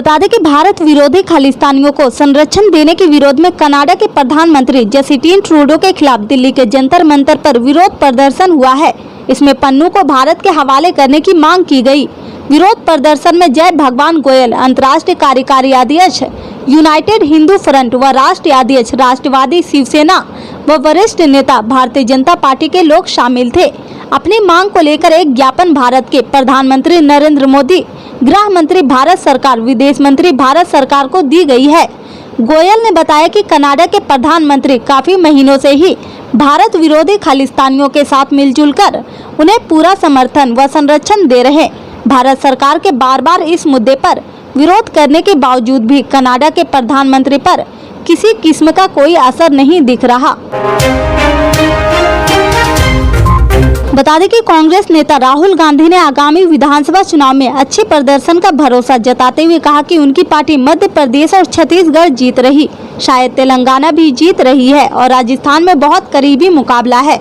बता दें कि भारत विरोधी खालिस्तानियों को संरक्षण देने के विरोध में कनाडा के प्रधानमंत्री जस्टिन ट्रूडो के खिलाफ दिल्ली के जंतर मंतर पर विरोध प्रदर्शन हुआ है। इसमें पन्नू को भारत के हवाले करने की मांग की गई। विरोध प्रदर्शन में जय भगवान गोयल, अंतर्राष्ट्रीय कार्यकारी अध्यक्ष यूनाइटेड हिंदू फ्रंट व राष्ट्रीय अध्यक्ष राष्ट्रवादी शिवसेना व वरिष्ठ नेता भारतीय जनता पार्टी के लोग शामिल थे। अपनी मांग को लेकर एक ज्ञापन भारत के प्रधानमंत्री नरेंद्र मोदी, गृह मंत्री भारत सरकार, विदेश मंत्री भारत सरकार को दी गई है। गोयल ने बताया कि कनाडा के प्रधानमंत्री काफी महीनों से ही भारत विरोधी खालिस्तानियों के साथ मिलजुल कर उन्हें पूरा समर्थन व संरक्षण दे रहे। भारत सरकार के बार बार इस मुद्दे पर विरोध करने के बावजूद भी कनाडा के प्रधानमंत्री पर किसी किस्म का कोई असर नहीं दिख रहा। बता दें कि कांग्रेस नेता राहुल गांधी ने आगामी विधानसभा चुनाव में अच्छे प्रदर्शन का भरोसा जताते हुए कहा कि उनकी पार्टी मध्य प्रदेश और छत्तीसगढ़ जीत रही, शायद तेलंगाना भी जीत रही है और राजस्थान में बहुत करीबी मुकाबला है।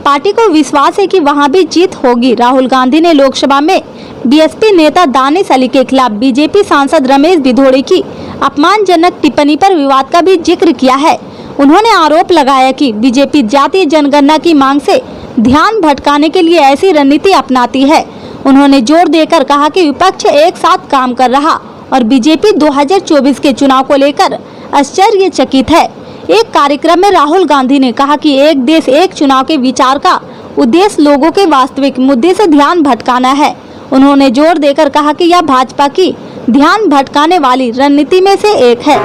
पार्टी को विश्वास है कि वहां भी जीत होगी। राहुल गांधी ने लोकसभा में बीएसपी नेता दानिश अली के खिलाफ बीजेपी सांसद रमेश भिदोड़ी की अपमानजनक टिप्पणी पर विवाद का भी जिक्र किया है। उन्होंने आरोप लगाया कि बीजेपी जातीय जनगणना की मांग से ध्यान भटकाने के लिए ऐसी रणनीति अपनाती है। उन्होंने जोर देकर कहा कि विपक्ष एक साथ काम कर रहा और बीजेपी 2024 के चुनाव को लेकर आश्चर्यचकित है। एक कार्यक्रम में राहुल गांधी ने कहा कि एक देश एक चुनाव के विचार का उद्देश्य लोगों के वास्तविक मुद्दे से ध्यान भटकाना है। उन्होंने जोर देकर कहा कि यह भाजपा की ध्यान भटकाने वाली रणनीति में से एक है।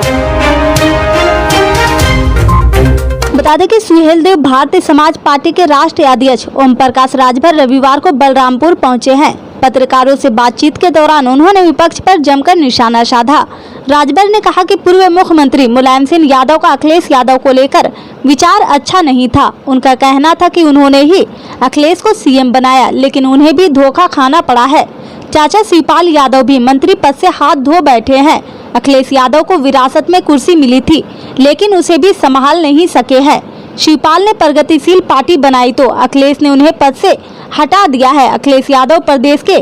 बता दें कि सुहेलदेव भारतीय समाज पार्टी के राष्ट्रीय अध्यक्ष ओम प्रकाश राजभर रविवार को बलरामपुर पहुंचे हैं। पत्रकारों से बातचीत के दौरान उन्होंने विपक्ष पर जमकर निशाना साधा। राजभर ने कहा कि पूर्व मुख्यमंत्री मुलायम सिंह यादव का अखिलेश यादव को लेकर विचार अच्छा नहीं था। उनका कहना था कि उन्होंने ही अखिलेश को सीएम बनाया, लेकिन उन्हें भी धोखा खाना पड़ा है। चाचा शिवपाल यादव भी मंत्री पद से हाथ धो बैठे हैं। अखिलेश यादव को विरासत में कुर्सी मिली थी, लेकिन उसे भी संभाल नहीं सके हैं। शिवपाल ने प्रगतिशील पार्टी बनाई तो अखिलेश ने उन्हें पद से हटा दिया है। अखिलेश यादव प्रदेश के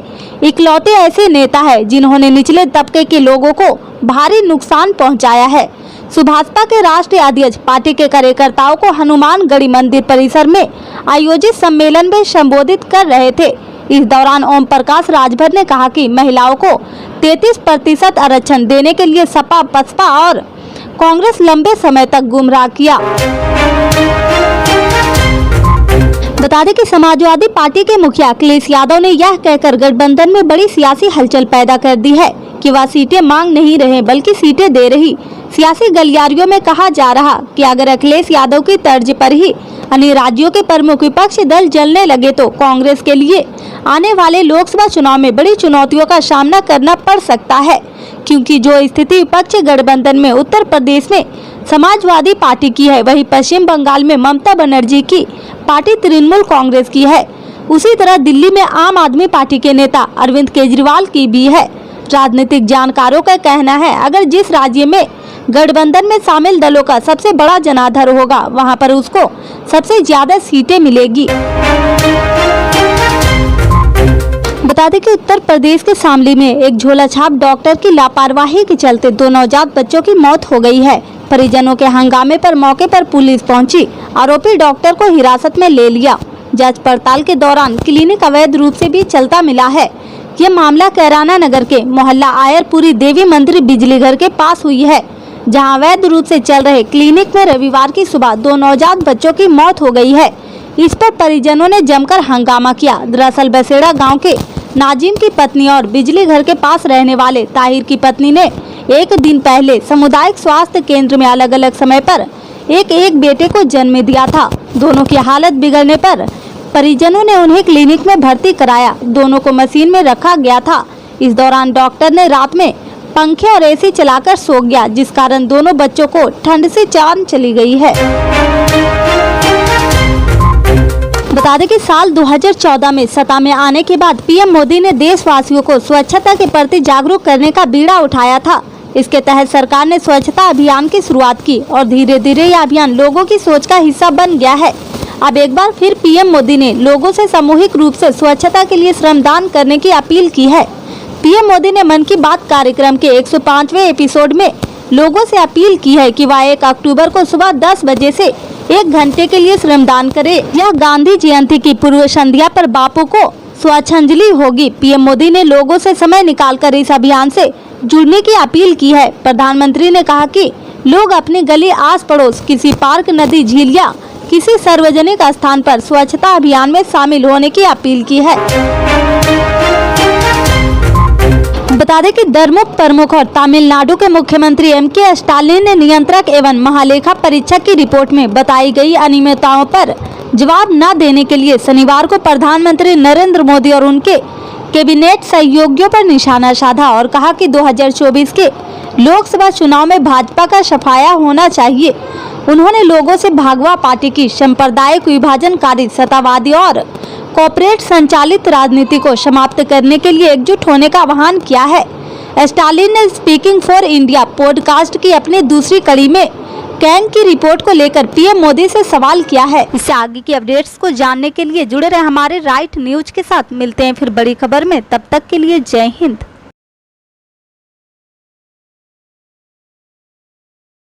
इकलौते ऐसे नेता है जिन्होंने निचले तबके के लोगों को भारी नुकसान पहुंचाया है। सुभाषपा के राष्ट्रीय अध्यक्ष पार्टी के कार्यकर्ताओं को हनुमानगढ़ी मंदिर परिसर में आयोजित सम्मेलन में संबोधित कर रहे थे। इस दौरान ओम प्रकाश राजभर ने कहा कि महिलाओं को 33% आरक्षण देने के लिए सपा, बसपा और कांग्रेस लंबे समय तक गुमराह किया। बता दें कि समाजवादी पार्टी के मुखिया अखिलेश यादव ने यह कहकर गठबंधन में बड़ी सियासी हलचल पैदा कर दी है कि वह सीटें मांग नहीं रहे बल्कि सीटें दे रही। सियासी गलियारियों में कहा जा रहा कि अगर अखिलेश यादव की तर्ज पर ही अन्य राज्यों के प्रमुख विपक्षी दल जलने लगे तो कांग्रेस के लिए आने वाले लोकसभा चुनाव में बड़ी चुनौतियों का सामना करना पड़ सकता है, क्योंकि जो स्थिति विपक्षी गठबंधन में उत्तर प्रदेश में समाजवादी पार्टी की है, वही पश्चिम बंगाल में ममता बनर्जी की पार्टी तृणमूल कांग्रेस की है। उसी तरह दिल्ली में आम आदमी पार्टी के नेता अरविंद केजरीवाल की भी है। राजनीतिक जानकारों का कहना है अगर जिस राज्य में गठबंधन में शामिल दलों का सबसे बड़ा जनाधार होगा, वहां पर उसको सबसे ज्यादा सीटें मिलेगी। बता दें कि उत्तर प्रदेश के शामली में एक झोलाछाप डॉक्टर की लापरवाही के चलते 2 नवजात बच्चों की मौत हो गई है। परिजनों के हंगामे पर मौके पर पुलिस पहुंची, आरोपी डॉक्टर को हिरासत में ले लिया। जांच पड़ताल के दौरान क्लिनिक अवैध रूप से भी चलता मिला है। ये मामला कैराना नगर के मोहल्ला आयरपुरी देवी मंदिर बिजली घर के पास हुई है, जहां अवैध रूप से चल रहे क्लिनिक में रविवार की सुबह 2 नवजात बच्चों की मौत हो गई है। इस पर परिजनों ने जमकर हंगामा किया। दरअसल बसेड़ा गांव के नाजिम की पत्नी और बिजली घर के पास रहने वाले ताहिर की पत्नी ने एक दिन पहले सामुदायिक स्वास्थ्य केंद्र में अलग अलग समय पर एक बेटे को जन्म दिया था। दोनों की हालत बिगड़ने पर परिजनों ने उन्हें क्लिनिक में भर्ती कराया। दोनों को मशीन में रखा गया था। इस दौरान डॉक्टर ने रात में पंखे और एसी चलाकर सो गया, जिस कारण दोनों बच्चों को ठंड से जान चली गई है। बता दें कि साल 2014 में सत्ता में आने के बाद पीएम मोदी ने देशवासियों को स्वच्छता के प्रति जागरूक करने का बीड़ा उठाया था। इसके तहत सरकार ने स्वच्छता अभियान की शुरुआत की और धीरे धीरे यह अभियान लोगों की सोच का हिस्सा बन गया है। अब एक बार फिर पीएम मोदी ने लोगों से सामूहिक रूप से स्वच्छता के लिए श्रमदान करने की अपील की है। पीएम मोदी ने मन की बात कार्यक्रम के 105वें एपिसोड में लोगों से अपील की है कि वह 1 अक्टूबर को सुबह 10 बजे से 1 घंटे के लिए श्रमदान करे। यह गांधी जयंती की पूर्व संध्या पर बापू को श्रद्धांजलि होगी। पीएम मोदी ने लोगों से समय निकालकर इस अभियान से जुड़ने की अपील की है। प्रधानमंत्री ने कहा कि लोग अपनी गली, आस पड़ोस, किसी पार्क, नदी, झील या किसी सार्वजनिक स्थान पर स्वच्छता अभियान में शामिल होने की अपील की है। बता दें कि धर्ममुक्त प्रमुख और तमिलनाडु के मुख्यमंत्री एम.के. स्टालिन ने नियंत्रक एवं महालेखा परीक्षक की रिपोर्ट में बताई गई अनियमितताओं पर जवाब न देने के लिए शनिवार को प्रधानमंत्री नरेंद्र मोदी और उनके कैबिनेट सहयोगियों पर निशाना साधा और कहा कि 2024 के लोकसभा चुनाव में भाजपा का सफाया होना चाहिए। उन्होंने लोगों से भागवा पार्टी की सांप्रदायिक, विभाजनकारी, सत्तावादी और कॉर्पोरेट संचालित राजनीति को समाप्त करने के लिए एकजुट होने का आह्वान किया है। स्टालिन ने स्पीकिंग फॉर इंडिया पॉडकास्ट की अपनी दूसरी कड़ी में कैंग की रिपोर्ट को लेकर पीएम मोदी से सवाल किया है। इससे आगे की अपडेट्स को जानने के लिए जुड़े रहे हमारे राइट न्यूज के साथ। मिलते हैं फिर बड़ी खबर में, तब तक के लिए जय हिंद।